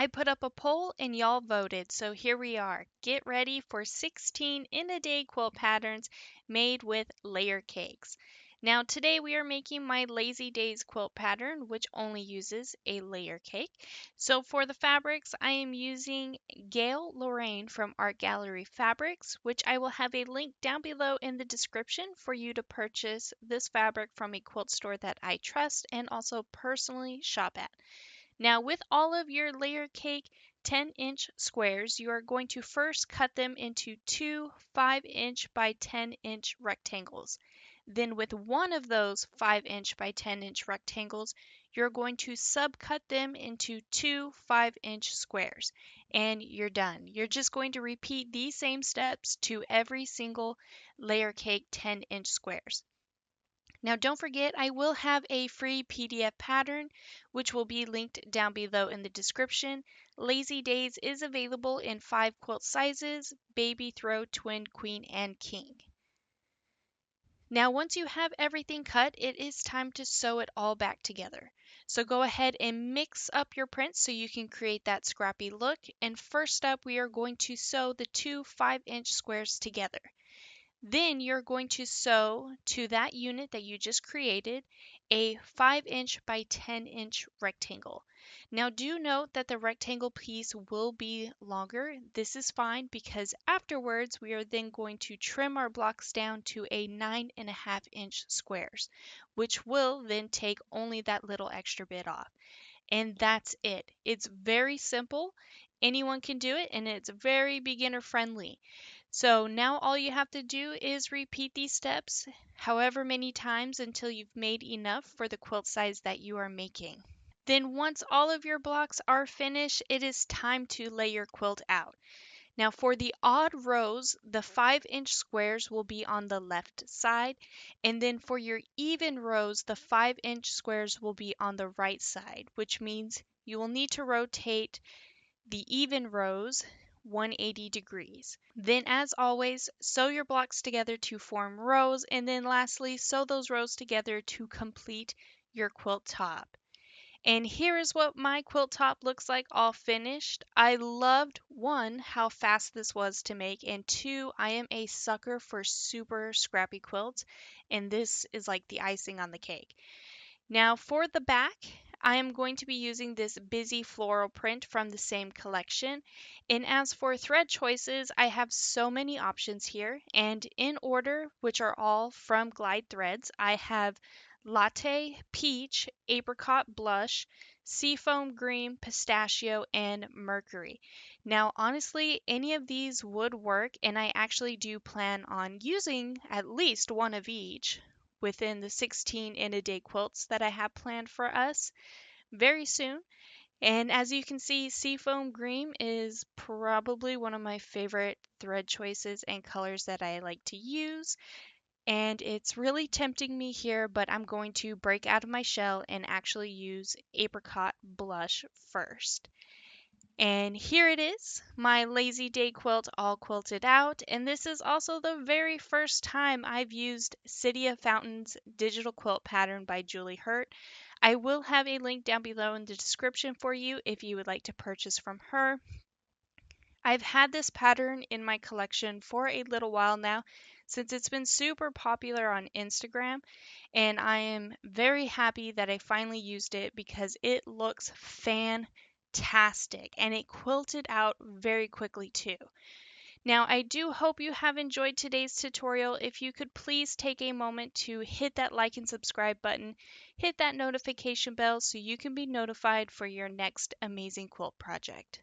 I put up a poll and y'all voted, so here we are. Get ready for 16 in a day quilt patterns made with layer cakes. Now today we are making my Lazy Days quilt pattern, which only uses a layer cake. So for the fabrics, I am using Gail Lorraine from Art Gallery Fabrics, which I will have a link down below in the description for you to purchase this fabric from a quilt store that I trust and also personally shop at. Now with all of your layer cake 10-inch squares, you are going to first cut them into two 5-inch by 10-inch rectangles. Then with one of those 5-inch by 10-inch rectangles, you're going to subcut them into two 5-inch squares. And you're done. You're just going to repeat these same steps to every single layer cake 10-inch squares. Now don't forget, I will have a free PDF pattern, which will be linked down below in the description. Lazy Days is available in 5 quilt sizes: baby, throw, twin, queen, and king. Now once you have everything cut, it is time to sew it all back together. So go ahead and mix up your prints so you can create that scrappy look. And first up, we are going to sew the two 5-inch squares together. Then you're going to sew to that unit that you just created a 5-inch by 10-inch rectangle. Now do note that the rectangle piece will be longer. This is fine because afterwards we are then going to trim our blocks down to a 9.5-inch squares, which will then take only that little extra bit off. And that's it. It's very simple. Anyone can do it, and it's very beginner friendly. So now all you have to do is repeat these steps however many times until you've made enough for the quilt size that you are making. Then once all of your blocks are finished, it is time to lay your quilt out. Now for the odd rows, the 5-inch squares will be on the left side, and then for your even rows, the 5-inch squares will be on the right side, which means you will need to rotate the even rows 180 degrees. Then as always, sew your blocks together to form rows, and then lastly, sew those rows together to complete your quilt top. And here is what my quilt top looks like all finished. I loved, one, how fast this was to make, and two, I am a sucker for super scrappy quilts, and this is like the icing on the cake. Now for the back, I am going to be using this busy floral print from the same collection. And as for thread choices, I have so many options here, and in order, which are all from Glide Threads, I have Latte, Peach, Apricot Blush, Seafoam Green, Pistachio, and Mercury. Now honestly, any of these would work, and I actually do plan on using at least one of each within the 16 in a day quilts that I have planned for us very soon. And as you can see, Seafoam Green is probably one of my favorite thread choices and colors that I like to use. And it's really tempting me here, but I'm going to break out of my shell and actually use Apricot Blush first. And here it is, my Lazy Day quilt all quilted out. And this is also the very first time I've used City of Fountains digital quilt pattern by Julie Hurt. I will have a link down below in the description for you if you would like to purchase from her. I've had this pattern in my collection for a little while now, since it's been super popular on Instagram, and I am very happy that I finally used it because it looks fantastic and it quilted out very quickly too. Now, I do hope you have enjoyed today's tutorial. If you could please take a moment to hit that like and subscribe button, hit that notification bell so you can be notified for your next amazing quilt project.